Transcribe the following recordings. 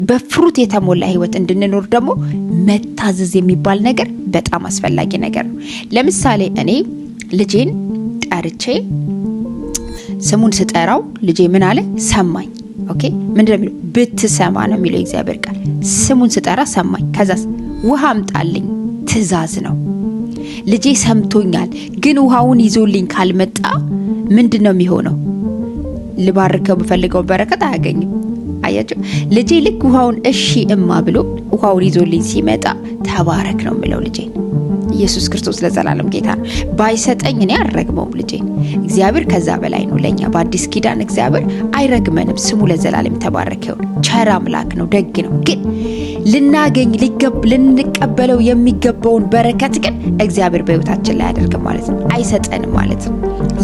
በፍሩት የተሞላ ህይወት እንድንኖር ደግሞ መታዘዝ የሚባል ነገር በጣም አስፈላጊ ነገር ነው። ለምሳሌ እኔ ልጄን ጠርቼ ስሙን ስጠራው ልጄ ምን አለ? ሰማኝ። ኦኬ ምንድነው የሚለው? ብትሰማ ነው የሚለው እግዚአብሔር ቃል። ስሙን ስጠራ ሰማኝ። ከዛስ ውሃ አምጣልኝ ትእዛዝ ነው። ልጄ ሰምቶኛል፣ ግን ውሃውን ይዞልኝ ካልመጣ ምንድነው የሚሆነው? ልባርከው በፈልገው በረከት አያገኝም። አያችሁ፣ ልጄ ልክ ውሃውን እሺ እማ ብሎ ውሃውን ይዞልኝ ሲመጣ ተባረክ ነው የሚለው ልጄ። ኢየሱስ ክርስቶስ ለዘላለም ጌታ ነው። ባይሰጠኝ እኔ አልረግመውም ልጄን። እግዚአብሔር ከዛ በላይ ነው ለኛ። በአዲስ ኪዳን እግዚአብሔር አይረግመንም። ስሙ ለዘላለም ተባረከ ይሁን። ቸር አምላክ ነው፣ ደግ ነው። ግን ልናገኝ ልንቀበለው የሚገባውን በረከት ግን እግዚአብሔር በህይወታችን ላይ ያደርግም ማለት ነው። አይሰጠንም ማለት ነው።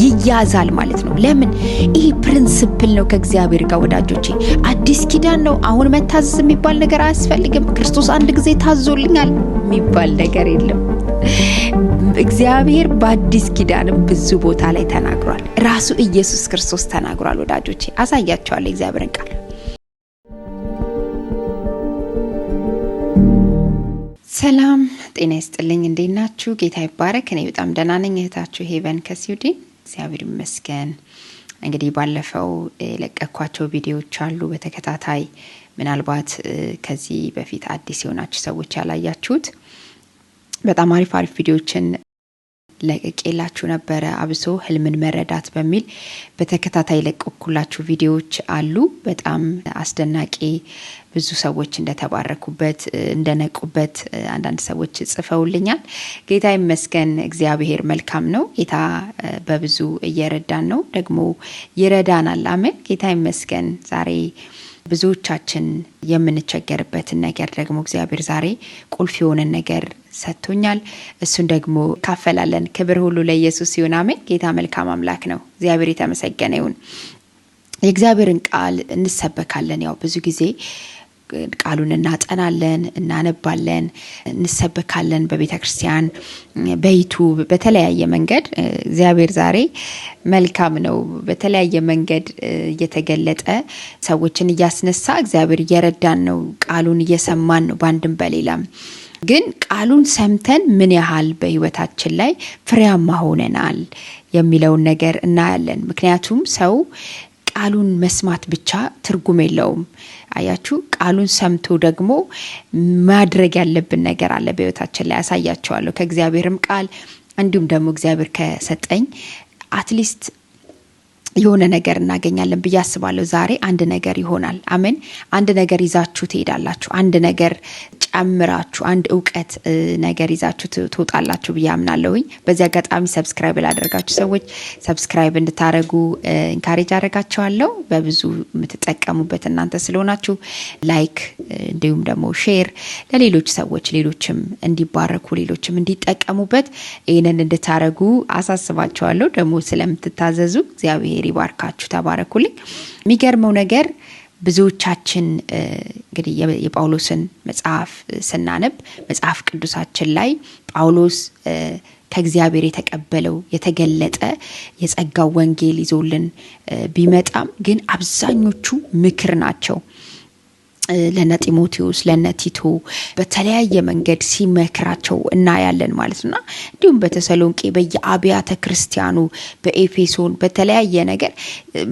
ይያዛል ማለት ነው። ለምን? ይህ ፕሪንሲፕል ነው ከእግዚአብሔር ጋር ወዳጆቼ። አዲስ ኪዳን ነው። አሁን መታዘዝ የሚባል ነገር አያስፈልግም። ክርስቶስ አንድ ጊዜ ታዞልኛል የሚባል ነገር የለም። እግዚአብሔር በአዲስ ኪዳንም ብዙ ቦታ ላይ ተናግሯል። ራሱ ኢየሱስ ክርስቶስ ተናግሯል ወዳጆቼ። አሳያቸዋለሁ እግዚአብሔርን ቃል። ሰላም ጤና ይስጥልኝ። እንዴት ናችሁ? ጌታ ይባረክ። እኔ በጣም ደህና ነኝ። እህታችሁ ሄቨን ከስዊድን። እግዚአብሔር ይመስገን። እንግዲህ ባለፈው ለቀኳቸው ቪዲዮዎች አሉ በተከታታይ። ምናልባት ከዚህ በፊት አዲስ የሆናችሁ ሰዎች ያላያችሁት በጣም አሪፍ ቪዲዮዎችን ለቀቄላችሁ ነበረ። አብሶ ህልምን መረዳት በሚል በተከታታይ ለቀኩላችሁ ቪዲዮዎች አሉ። በጣም አስደናቂ፣ ብዙ ሰዎች እንደተባረኩበት እንደነቁበት አንዳንድ ሰዎች ጽፈውልኛል። ጌታ ይመስገን። እግዚአብሔር መልካም ነው። ጌታ በብዙ እየረዳን ነው፣ ደግሞ ይረዳናል። አሜን። ጌታ ይመስገን። ዛሬ ብዙዎቻችን የምንቸገርበትን ነገር ደግሞ እግዚአብሔር ዛሬ ቁልፍ የሆነን ነገር ሰጥቶኛል። እሱን ደግሞ ካፈላለን። ክብር ሁሉ ለኢየሱስ ይሁን። አሜን። ጌታ መልካም አምላክ ነው። እግዚአብሔር የተመሰገነ ይሁን። የእግዚአብሔርን ቃል እንሰበካለን። ያው ብዙ ጊዜ ቃሉን እናጠናለን፣ እናነባለን፣ እንሰበካለን በቤተ ክርስቲያን፣ በዩቲዩብ፣ በተለያየ መንገድ። እግዚአብሔር ዛሬ መልካም ነው። በተለያየ መንገድ እየተገለጠ ሰዎችን እያስነሳ እግዚአብሔር እየረዳን ነው። ቃሉን እየሰማን ነው በአንድም በሌላም። ግን ቃሉን ሰምተን ምን ያህል በህይወታችን ላይ ፍሬያማ ሆነናል የሚለውን ነገር እናያለን። ምክንያቱም ሰው ቃሉን መስማት ብቻ ትርጉም የለውም። አያችሁ፣ ቃሉን ሰምቶ ደግሞ ማድረግ ያለብን ነገር አለ በህይወታችን ላይ። ያሳያቸዋለሁ ከእግዚአብሔርም ቃል እንዲሁም ደግሞ እግዚአብሔር ከሰጠኝ አትሊስት የሆነ ነገር እናገኛለን ብዬ አስባለሁ። ዛሬ አንድ ነገር ይሆናል። አሜን። አንድ ነገር ይዛችሁ ትሄዳላችሁ። አንድ ነገር ጨምራችሁ፣ አንድ እውቀት ነገር ይዛችሁ ትወጣላችሁ ብዬ አምናለሁኝ። በዚህ አጋጣሚ ሰብስክራይብ ላደረጋችሁ ሰዎች ሰብስክራይብ እንድታረጉ ኢንካሬጅ አደረጋችኋለሁ። በብዙ የምትጠቀሙበት እናንተ ስለሆናችሁ ላይክ እንዲሁም ደግሞ ሼር ለሌሎች ሰዎች፣ ሌሎችም እንዲባረኩ፣ ሌሎችም እንዲጠቀሙበት ይህንን እንድታረጉ አሳስባችኋለሁ። ደግሞ ስለምትታዘዙ እግዚአብሔር ይባርካችሁ። ተባረኩልኝ። የሚገርመው ነገር ብዙዎቻችን እንግዲህ የጳውሎስን መጽሐፍ ስናነብ መጽሐፍ ቅዱሳችን ላይ ጳውሎስ ከእግዚአብሔር የተቀበለው የተገለጠ የጸጋው ወንጌል ይዞልን ቢመጣም ግን አብዛኞቹ ምክር ናቸው። ለነ ጢሞቴዎስ ለነ ቲቶ በተለያየ መንገድ ሲመክራቸው እናያለን ማለት ነው። እንዲሁም በተሰሎንቄ በየአብያተ ክርስቲያኑ በኤፌሶን በተለያየ ነገር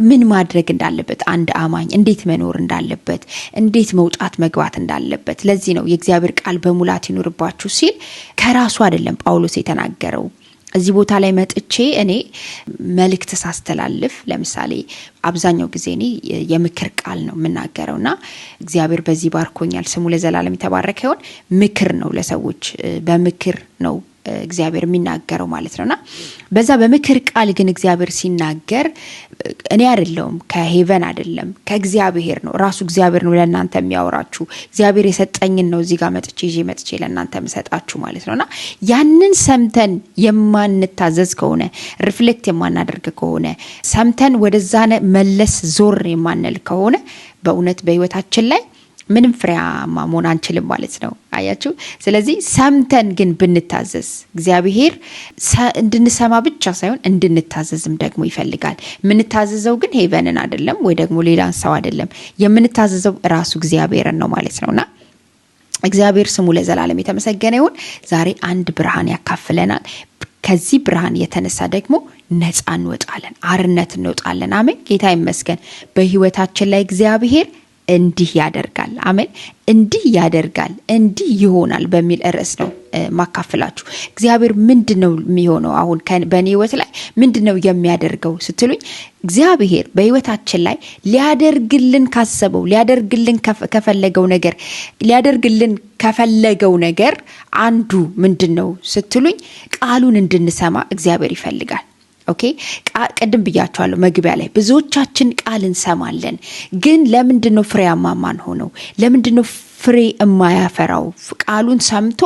ምን ማድረግ እንዳለበት፣ አንድ አማኝ እንዴት መኖር እንዳለበት፣ እንዴት መውጣት መግባት እንዳለበት። ለዚህ ነው የእግዚአብሔር ቃል በሙላት ይኑርባችሁ ሲል ከራሱ አይደለም ጳውሎስ የተናገረው። እዚህ ቦታ ላይ መጥቼ እኔ መልእክት ሳስተላልፍ ለምሳሌ አብዛኛው ጊዜ እኔ የምክር ቃል ነው የምናገረውና እግዚአብሔር በዚህ ባርኮኛል። ስሙ ለዘላለም የተባረከ ይሁን። ምክር ነው ለሰዎች፣ በምክር ነው እግዚአብሔር የሚናገረው ማለት ነውና በዛ በምክር ቃል ግን እግዚአብሔር ሲናገር እኔ አይደለም ከሄቨን አይደለም ከእግዚአብሔር ነው። ራሱ እግዚአብሔር ነው ለእናንተ የሚያወራችሁ። እግዚአብሔር የሰጠኝን ነው እዚህ ጋር መጥቼ ለእናንተ መሰጣችሁ ማለት ነውና ያንን ሰምተን የማንታዘዝ ከሆነ ሪፍሌክት የማናደርግ ከሆነ ሰምተን ወደዛ መለስ ዞር የማንል ከሆነ በእውነት በህይወታችን ላይ ምንም ፍሬያማ መሆን አንችልም ማለት ነው። አያችሁ። ስለዚህ ሰምተን ግን ብንታዘዝ እግዚአብሔር እንድንሰማ ብቻ ሳይሆን እንድንታዘዝም ደግሞ ይፈልጋል። የምንታዘዘው ግን ሄቨንን አይደለም ወይ ደግሞ ሌላን ሰው አይደለም። የምንታዘዘው ራሱ እግዚአብሔርን ነው ማለት ነውና እግዚአብሔር ስሙ ለዘላለም የተመሰገነ ይሁን። ዛሬ አንድ ብርሃን ያካፍለናል። ከዚህ ብርሃን የተነሳ ደግሞ ነፃ እንወጣለን፣ አርነት እንወጣለን። አሜን። ጌታ ይመስገን። በህይወታችን ላይ እግዚአብሔር እንዲህ ያደርጋል። አሜን። እንዲህ ያደርጋል፣ እንዲህ ይሆናል በሚል ርዕስ ነው ማካፈላችሁ። እግዚአብሔር ምንድነው የሚሆነው? አሁን በእኔ ህይወት ላይ ምንድነው የሚያደርገው ስትሉኝ፣ እግዚአብሔር በህይወታችን ላይ ሊያደርግልን ካሰበው ሊያደርግልን ከፈለገው ነገር አንዱ ምንድነው ስትሉኝ፣ ቃሉን እንድንሰማ እግዚአብሔር ይፈልጋል። ኦኬ፣ ቀደም ብያችኋለሁ መግቢያ ላይ ብዙዎቻችን ቃል እንሰማለን፣ ግን ለምንድነው ፍሬያማ ማን ሆነው? ለምንድነው ፍሬ የማያፈራው? ቃሉን ሰምቶ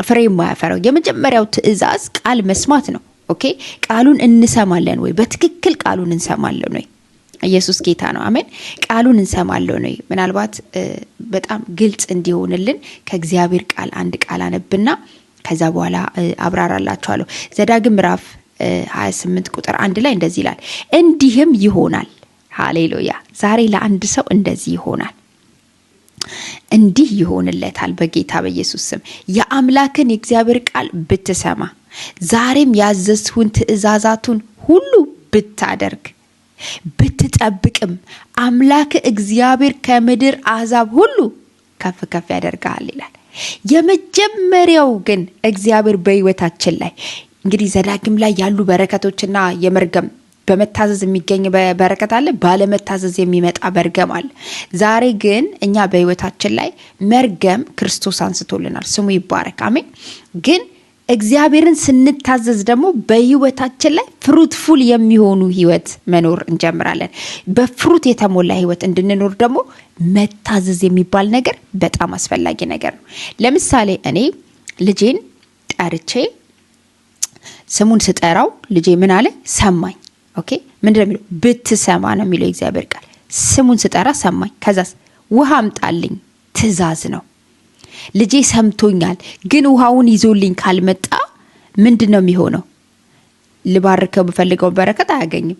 ፍሬ የማያፈራው የመጀመሪያው ትእዛዝ ቃል መስማት ነው። ኦኬ፣ ቃሉን እንሰማለን ወይ? በትክክል ቃሉን እንሰማለን ወይ? ኢየሱስ ጌታ ነው። አሜን። ቃሉን እንሰማለን ወይ? ምናልባት በጣም ግልጽ እንዲሆንልን ከእግዚአብሔር ቃል አንድ ቃል አነብና ከዛ በኋላ አብራራላችኋለሁ። ዘዳግም ምዕራፍ 28 ቁጥር 1 ላይ እንደዚህ ይላል፣ እንዲህም ይሆናል። ሃሌሉያ። ዛሬ ለአንድ ሰው እንደዚህ ይሆናል፣ እንዲህ ይሆንለታል በጌታ በኢየሱስ ስም። የአምላክን የእግዚአብሔር ቃል ብትሰማ፣ ዛሬም ያዘዝሁን ትእዛዛቱን ሁሉ ብታደርግ ብትጠብቅም፣ አምላክ እግዚአብሔር ከምድር አሕዛብ ሁሉ ከፍ ከፍ ያደርጋል ይላል። የመጀመሪያው ግን እግዚአብሔር በህይወታችን ላይ እንግዲህ ዘዳግም ላይ ያሉ በረከቶችና የመርገም በመታዘዝ የሚገኝ በረከት አለ፣ ባለመታዘዝ የሚመጣ መርገም አለ። ዛሬ ግን እኛ በህይወታችን ላይ መርገም ክርስቶስ አንስቶልናል፣ ስሙ ይባረክ። አሜን። ግን እግዚአብሔርን ስንታዘዝ ደግሞ በህይወታችን ላይ ፍሩትፉል የሚሆኑ ህይወት መኖር እንጀምራለን። በፍሩት የተሞላ ህይወት እንድንኖር ደግሞ መታዘዝ የሚባል ነገር በጣም አስፈላጊ ነገር ነው። ለምሳሌ እኔ ልጄን ጠርቼ ስሙን ስጠራው ልጄ ምን አለ? ሰማኝ። ኦኬ፣ ምንድነው የሚለው? ብትሰማ ነው የሚለው እግዚአብሔር ቃል። ስሙን ስጠራ ሰማኝ። ከዛስ ውሃ አምጣልኝ ትእዛዝ ነው። ልጄ ሰምቶኛል፣ ግን ውሃውን ይዞልኝ ካልመጣ ምንድነው የሚሆነው? ልባርከው በፈልገው በረከት አያገኝም።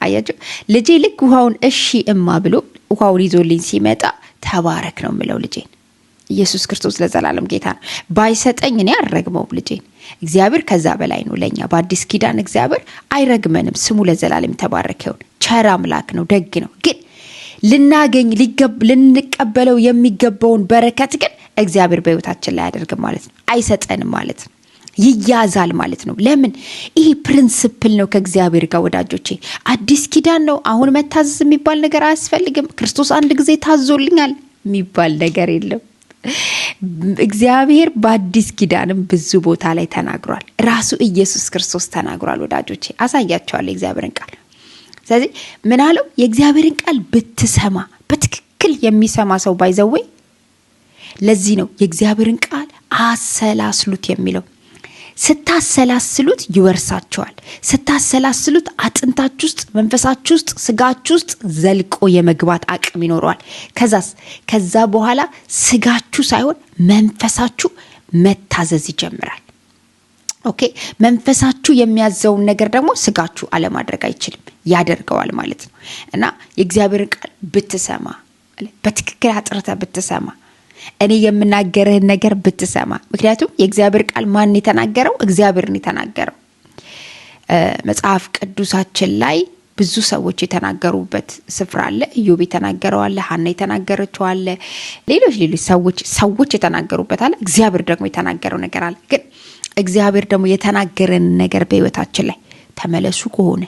አያችሁ፣ ልጄ ልክ ውሃውን እሺ እማ ብሎ ውሃውን ይዞልኝ ሲመጣ ተባረክ ነው የሚለው ልጄን። ኢየሱስ ክርስቶስ ለዘላለም ጌታ ነው። ባይሰጠኝ እኔ አልረግመውም ልጄን። እግዚአብሔር ከዛ በላይ ነው ለኛ። በአዲስ ኪዳን እግዚአብሔር አይረግመንም። ስሙ ለዘላለም ተባረከ ይሁን። ቸር አምላክ ነው፣ ደግ ነው። ግን ልንቀበለው የሚገባውን በረከት ግን እግዚአብሔር በህይወታችን ላይ አያደርግም ማለት ነው። አይሰጠንም ማለት ነው። ይያዛል ማለት ነው። ለምን? ይሄ ፕሪንሲፕል ነው ከእግዚአብሔር ጋር ወዳጆቼ። አዲስ ኪዳን ነው። አሁን መታዘዝ የሚባል ነገር አያስፈልግም። ክርስቶስ አንድ ጊዜ ታዞልኛል የሚባል ነገር የለም። እግዚአብሔር በአዲስ ኪዳንም ብዙ ቦታ ላይ ተናግሯል። ራሱ ኢየሱስ ክርስቶስ ተናግሯል ወዳጆቼ። አሳያቸዋለሁ የእግዚአብሔርን ቃል። ስለዚህ ምን አለው? የእግዚአብሔርን ቃል ብትሰማ። በትክክል የሚሰማ ሰው ባይዘወይ። ለዚህ ነው የእግዚአብሔርን ቃል አሰላስሉት የሚለው። ስታሰላስሉት ይወርሳቸዋል። ስታሰላስሉት አጥንታችሁ ውስጥ፣ መንፈሳችሁ ውስጥ፣ ስጋችሁ ውስጥ ዘልቆ የመግባት አቅም ይኖረዋል። ከዛ በኋላ ስጋችሁ ሳይሆን መንፈሳችሁ መታዘዝ ይጀምራል። ኦኬ፣ መንፈሳችሁ የሚያዘውን ነገር ደግሞ ስጋችሁ አለማድረግ አይችልም፣ ያደርገዋል ማለት ነው። እና የእግዚአብሔርን ቃል ብትሰማ፣ በትክክል አጥርተህ ብትሰማ፣ እኔ የምናገርህን ነገር ብትሰማ። ምክንያቱም የእግዚአብሔር ቃል ማን የተናገረው? እግዚአብሔርን የተናገረው። መጽሐፍ ቅዱሳችን ላይ ብዙ ሰዎች የተናገሩበት ስፍራ አለ። ኢዮብ የተናገረው አለ፣ ሐና የተናገረችው አለ፣ ሌሎች ሰዎች የተናገሩበት አለ። እግዚአብሔር ደግሞ የተናገረው ነገር አለ። ግን እግዚአብሔር ደግሞ የተናገረን ነገር በህይወታችን ላይ ተመለሱ ከሆነ፣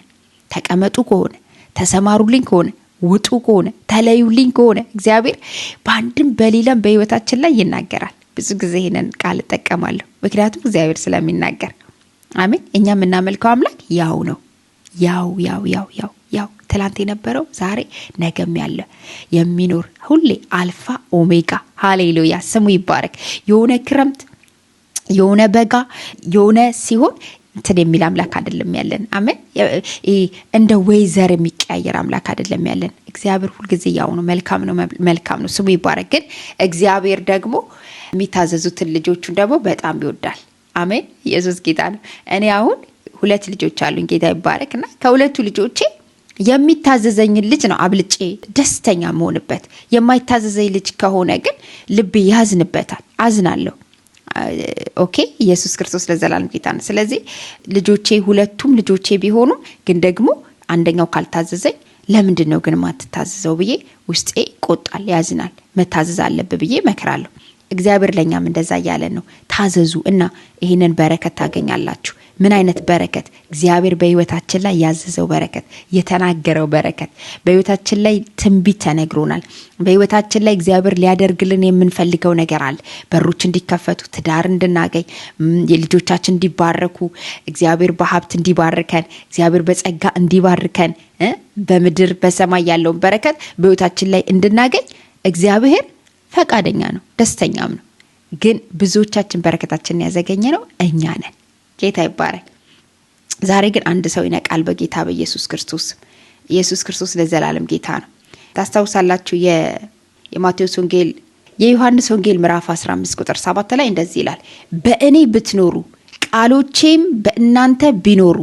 ተቀመጡ ከሆነ፣ ተሰማሩልኝ ከሆነ፣ ውጡ ከሆነ፣ ተለዩልኝ ከሆነ እግዚአብሔር በአንድም በሌላም በህይወታችን ላይ ይናገራል። ብዙ ጊዜ ይሄንን ቃል እጠቀማለሁ፣ ምክንያቱም እግዚአብሔር ስለሚናገር። አሜን። እኛ የምናመልከው አምላክ ያው ነው። ያው ትላንት የነበረው ዛሬ ነገም ያለ የሚኖር ሁሌ አልፋ ኦሜጋ። ሃሌሉያ፣ ስሙ ይባረክ። የሆነ ክረምት የሆነ በጋ የሆነ ሲሆን እንትን የሚል አምላክ አይደለም ያለን። አሜን። እንደ ወይዘር የሚቀያየር አምላክ አይደለም ያለን። እግዚአብሔር ሁልጊዜ ያው ነው፣ መልካም ነው፣ ስሙ ይባረክ። ግን እግዚአብሔር ደግሞ የሚታዘዙትን ልጆቹን ደግሞ በጣም ይወዳል። አሜን። ኢየሱስ ጌታ ነው። እኔ አሁን 2 ልጆች አሉኝ፣ ጌታ ይባረክ። እና ከሁለቱ ልጆቼ የሚታዘዘኝን ልጅ ነው አብልጬ ደስተኛ መሆንበት። የማይታዘዘኝ ልጅ ከሆነ ግን ልቤ ያዝንበታል፣ አዝናለሁ። ኦኬ። ኢየሱስ ክርስቶስ ለዘላለም ጌታ ነው። ስለዚህ ልጆቼ ሁለቱም ልጆቼ ቢሆኑ ግን ደግሞ አንደኛው ካልታዘዘኝ ለምንድን ነው ግን ማትታዘዘው ብዬ ውስጤ ይቆጣል፣ ያዝናል። መታዘዝ አለብህ ብዬ እመክራለሁ። እግዚአብሔር ለኛም እንደዛ እያለን ነው። ታዘዙ እና ይህንን በረከት ታገኛላችሁ። ምን አይነት በረከት? እግዚአብሔር በህይወታችን ላይ ያዘዘው በረከት፣ የተናገረው በረከት። በህይወታችን ላይ ትንቢት ተነግሮናል። በህይወታችን ላይ እግዚአብሔር ሊያደርግልን የምንፈልገው ነገር አለ። በሮች እንዲከፈቱ፣ ትዳር እንድናገኝ፣ የልጆቻችን እንዲባረኩ፣ እግዚአብሔር በሀብት እንዲባርከን፣ እግዚአብሔር በጸጋ እንዲባርከን፣ በምድር በሰማይ ያለውን በረከት በህይወታችን ላይ እንድናገኝ እግዚአብሔር ፈቃደኛ ነው፣ ደስተኛም ነው። ግን ብዙዎቻችን በረከታችንን ያዘገኘ ነው እኛ ነን። ጌታ ይባረክ። ዛሬ ግን አንድ ሰው ይነቃል በጌታ በኢየሱስ ክርስቶስ። ኢየሱስ ክርስቶስ ለዘላለም ጌታ ነው። ታስታውሳላችሁ የማቴዎስ ወንጌል የዮሐንስ ወንጌል ምዕራፍ 15 ቁጥር 7 ላይ እንደዚህ ይላል፣ በእኔ ብትኖሩ ቃሎቼም በእናንተ ቢኖሩ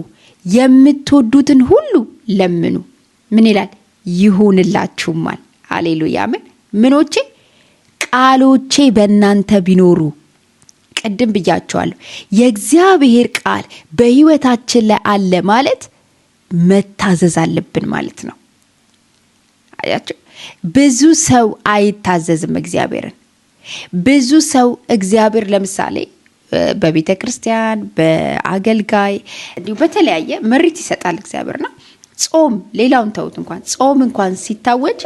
የምትወዱትን ሁሉ ለምኑ፣ ምን ይላል? ይሁንላችሁማል። ሃሌሉያ። ምን ምኖቼ? ቃሎቼ በእናንተ ቢኖሩ። ቅድም ብያቸዋለሁ። የእግዚአብሔር ቃል በህይወታችን ላይ አለ ማለት መታዘዝ አለብን ማለት ነው። አያችሁ፣ ብዙ ሰው አይታዘዝም እግዚአብሔርን። ብዙ ሰው እግዚአብሔር ለምሳሌ በቤተ ክርስቲያን በአገልጋይ እንዲሁ በተለያየ ምሪት ይሰጣል እግዚአብሔርና ጾም፣ ሌላውን ተውት፣ እንኳን ጾም እንኳን ሲታወጅ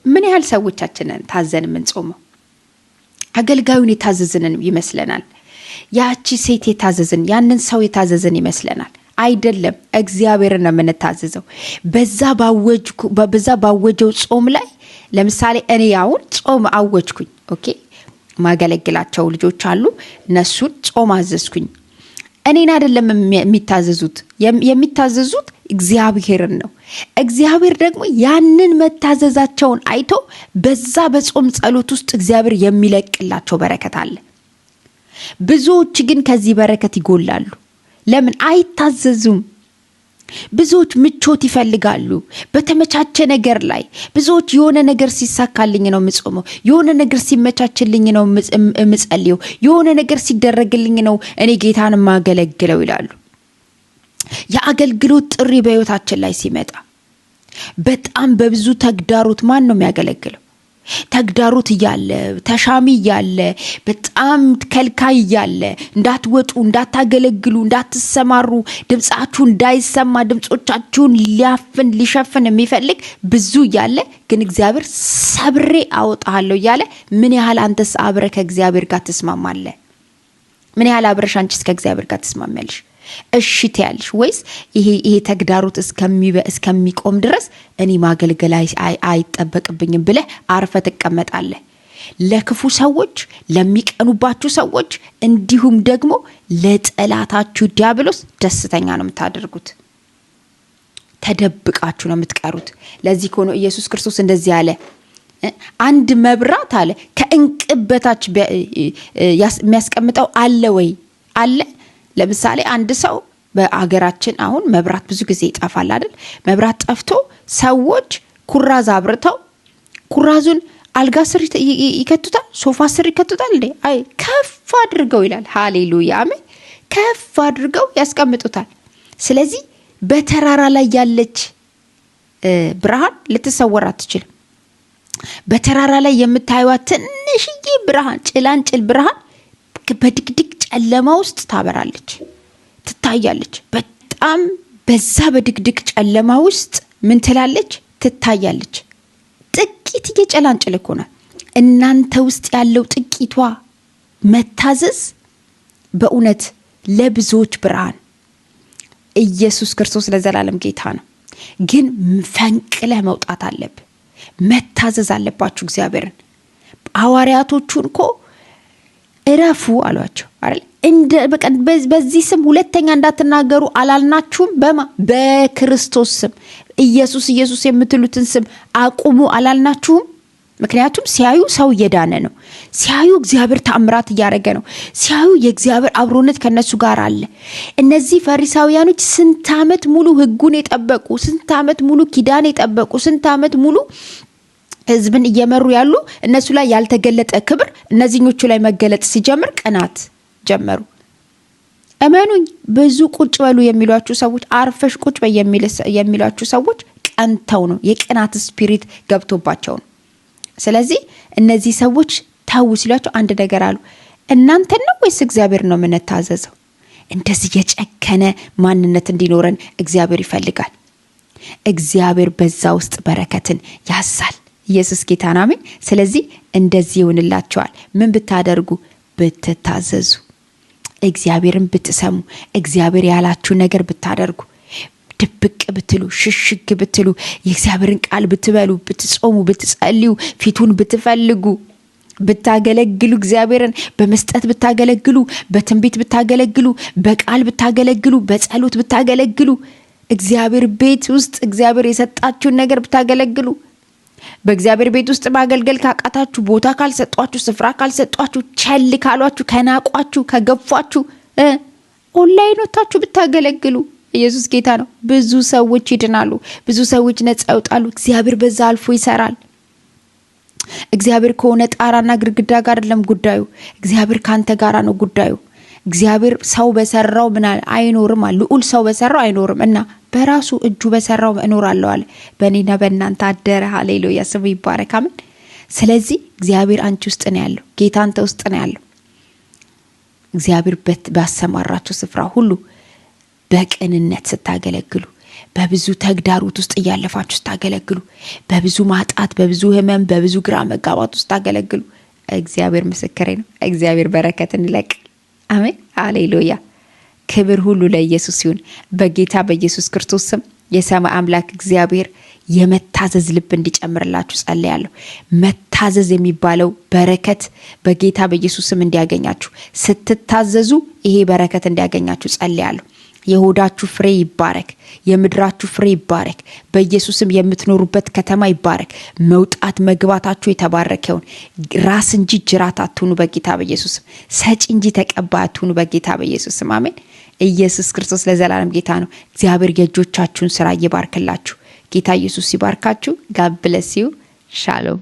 ምን ያህል ሰዎቻችንን ታዘን ምን ጾመው? አገልጋዩን የታዘዝንን ይመስለናል። ያቺ ሴት የታዘዝን፣ ያንን ሰው የታዘዝን ይመስለናል። አይደለም፣ እግዚአብሔርን ነው የምንታዘዘው። በዛ ባወጀው ጾም ላይ ለምሳሌ እኔ አሁን ጾም አወጅኩኝ። ኦኬ፣ ማገለግላቸው ልጆች አሉ፣ እነሱን ጾም አዘዝኩኝ። እኔን አይደለም የሚታዘዙት እግዚአብሔርን ነው። እግዚአብሔር ደግሞ ያንን መታዘዛቸውን አይቶ በዛ በጾም ጸሎት ውስጥ እግዚአብሔር የሚለቅላቸው በረከት አለ። ብዙዎች ግን ከዚህ በረከት ይጎላሉ። ለምን? አይታዘዙም። ብዙዎች ምቾት ይፈልጋሉ በተመቻቸ ነገር ላይ። ብዙዎች የሆነ ነገር ሲሳካልኝ ነው የምጾመው፣ የሆነ ነገር ሲመቻችልኝ ነው የምጸልየው፣ የሆነ ነገር ሲደረግልኝ ነው እኔ ጌታን ማገለግለው ይላሉ። የአገልግሎት ጥሪ በህይወታችን ላይ ሲመጣ በጣም በብዙ ተግዳሮት ማን ነው የሚያገለግለው? ተግዳሮት እያለ፣ ተሻሚ እያለ፣ በጣም ከልካይ እያለ፣ እንዳትወጡ፣ እንዳታገለግሉ፣ እንዳትሰማሩ፣ ድምጻችሁ እንዳይሰማ፣ ድምጾቻችሁን ሊሸፍን የሚፈልግ ብዙ እያለ ግን እግዚአብሔር ሰብሬ አወጣለሁ እያለ ምን ያህል አንተስ አብረህ ከእግዚአብሔር ጋር ትስማማለህ? ምን ያህል አብረሽ አንቺስ ከእግዚአብሔር ጋር ትስማማለሽ? እሺ ትያለሽ ወይስ ይሄ ተግዳሮት እስከሚቆም ድረስ እኔ ማገልገል አይጠበቅብኝም ብለህ አርፈ ትቀመጣለህ? ለክፉ ሰዎች፣ ለሚቀኑባችሁ ሰዎች እንዲሁም ደግሞ ለጠላታችሁ ዲያብሎስ ደስተኛ ነው የምታደርጉት። ተደብቃችሁ ነው የምትቀሩት። ለዚህ ሆኖ ኢየሱስ ክርስቶስ እንደዚህ አለ፣ አንድ መብራት አለ ከእንቅብ በታች የሚያስቀምጠው አለ ወይ? አለ። ለምሳሌ አንድ ሰው በአገራችን አሁን መብራት ብዙ ጊዜ ይጠፋል አይደል? መብራት ጠፍቶ ሰዎች ኩራዝ አብርተው ኩራዙን አልጋ ስር ይከቱታል፣ ሶፋ ስር ይከቱታል። እንዴ አይ ከፍ አድርገው ይላል። ሃሌሉያ አሜን። ከፍ አድርገው ያስቀምጡታል። ስለዚህ በተራራ ላይ ያለች ብርሃን ልትሰወር አትችልም። በተራራ ላይ የምታዩት ትንሽዬ ብርሃን፣ ጭላንጭል ብርሃን በድቅድቅ ጨለማ ውስጥ ታበራለች፣ ትታያለች። በጣም በዛ በድቅድቅ ጨለማ ውስጥ ምን ትላለች? ትታያለች። ጥቂት የጨላንጭል እኮ ናት። እናንተ ውስጥ ያለው ጥቂቷ መታዘዝ በእውነት ለብዙዎች ብርሃን። ኢየሱስ ክርስቶስ ለዘላለም ጌታ ነው። ግን ፈንቅለህ መውጣት አለብህ። መታዘዝ አለባችሁ እግዚአብሔርን። ሐዋርያቶቹን እኮ እረፉ አሏቸው አይደል? እንደ በቃ በዚህ ስም ሁለተኛ እንዳትናገሩ አላልናችሁም? በክርስቶስ ስም ኢየሱስ ኢየሱስ የምትሉትን ስም አቁሙ አላልናችሁም? ምክንያቱም ሲያዩ ሰው እየዳነ ነው። ሲያዩ እግዚአብሔር ተአምራት እያደረገ ነው። ሲያዩ የእግዚአብሔር አብሮነት ከነሱ ጋር አለ። እነዚህ ፈሪሳውያኖች ስንት ዓመት ሙሉ ሕጉን የጠበቁ፣ ስንት ዓመት ሙሉ ኪዳን የጠበቁ፣ ስንት ዓመት ሙሉ ሕዝብን እየመሩ ያሉ፣ እነሱ ላይ ያልተገለጠ ክብር እነዚህኞቹ ላይ መገለጥ ሲጀምር ቅናት ጀመሩ። እመኑኝ፣ ብዙ ቁጭ በሉ የሚሏችሁ ሰዎች፣ አርፈሽ ቁጭ በይ የሚሏችሁ ሰዎች ቀንተው ነው፣ የቅናት ስፒሪት ገብቶባቸው ነው። ስለዚህ እነዚህ ሰዎች ታው ሲሏቸው አንድ ነገር አሉ። እናንተን ነው ወይስ እግዚአብሔር ነው የምንታዘዘው? እንደዚህ የጨከነ ማንነት እንዲኖረን እግዚአብሔር ይፈልጋል። እግዚአብሔር በዛ ውስጥ በረከትን ያሳል። ኢየሱስ ጌታ ነው። አሜን። ስለዚህ እንደዚህ ይሆንላችኋል። ምን ብታደርጉ? ብትታዘዙ፣ እግዚአብሔርን ብትሰሙ፣ እግዚአብሔር ያላችሁ ነገር ብታደርጉ፣ ድብቅ ብትሉ፣ ሽሽግ ብትሉ፣ የእግዚአብሔርን ቃል ብትበሉ፣ ብትጾሙ፣ ብትጸልዩ፣ ፊቱን ብትፈልጉ፣ ብታገለግሉ፣ እግዚአብሔርን በመስጠት ብታገለግሉ፣ በትንቢት ብታገለግሉ፣ በቃል ብታገለግሉ፣ በጸሎት ብታገለግሉ፣ እግዚአብሔር ቤት ውስጥ እግዚአብሔር የሰጣችሁን ነገር ብታገለግሉ፣ በእግዚአብሔር ቤት ውስጥ ማገልገል ካቃታችሁ፣ ቦታ ካልሰጧችሁ፣ ስፍራ ካልሰጧችሁ፣ ቸል ካሏችሁ፣ ከናቋችሁ፣ ከገፏችሁ፣ ኦንላይን ወጣችሁ ብታገለግሉ፣ ኢየሱስ ጌታ ነው። ብዙ ሰዎች ይድናሉ። ብዙ ሰዎች ነጻ ይወጣሉ። እግዚአብሔር በዛ አልፎ ይሰራል። እግዚአብሔር ከሆነ ጣራና ግድግዳ ጋር አይደለም ጉዳዩ። እግዚአብሔር ካንተ ጋራ ነው ጉዳዩ። እግዚአብሔር ሰው በሰራው ምናል አይኖርም አለ። ልዑል ሰው በሰራው አይኖርም እና በራሱ እጁ በሰራው እኖራለሁ አለ። በእኔና በእናንተ አደረ። ሃሌሉያ፣ ስሙ ይባረክ። አሜን። ስለዚህ እግዚአብሔር አንቺ ውስጥ ነው ያለው። ጌታ አንተ ውስጥ ነው ያለው። እግዚአብሔር ባሰማራችሁ ስፍራ ሁሉ በቅንነት ስታገለግሉ፣ በብዙ ተግዳሮት ውስጥ እያለፋችሁ ስታገለግሉ፣ በብዙ ማጣት፣ በብዙ ህመም፣ በብዙ ግራ መጋባት ውስጥ ስታገለግሉ፣ እግዚአብሔር ምስክሬ ነው፣ እግዚአብሔር በረከትን ይለቅ። አሜን፣ ሃሌሉያ። ክብር ሁሉ ለኢየሱስ ይሁን። በጌታ በኢየሱስ ክርስቶስ ስም የሰማይ አምላክ እግዚአብሔር የመታዘዝ ልብ እንዲጨምርላችሁ ጸልያለሁ። መታዘዝ የሚባለው በረከት በጌታ በኢየሱስ ስም እንዲያገኛችሁ፣ ስትታዘዙ ይሄ በረከት እንዲያገኛችሁ ጸልያለሁ። የሆዳችሁ ፍሬ ይባረክ። የምድራችሁ ፍሬ ይባረክ። በኢየሱስም የምትኖሩበት ከተማ ይባረክ። መውጣት መግባታችሁ የተባረከውን ራስ እንጂ ጅራት አትሁኑ በጌታ በኢየሱስም። ሰጪ እንጂ ተቀባይ አትሁኑ በጌታ በኢየሱስም። አሜን። ኢየሱስ ክርስቶስ ለዘላለም ጌታ ነው። እግዚአብሔር የእጆቻችሁን ስራ ይባርክላችሁ። ጌታ ኢየሱስ ይባርካችሁ። ጋድ ብለስ ዩ። ሻሎም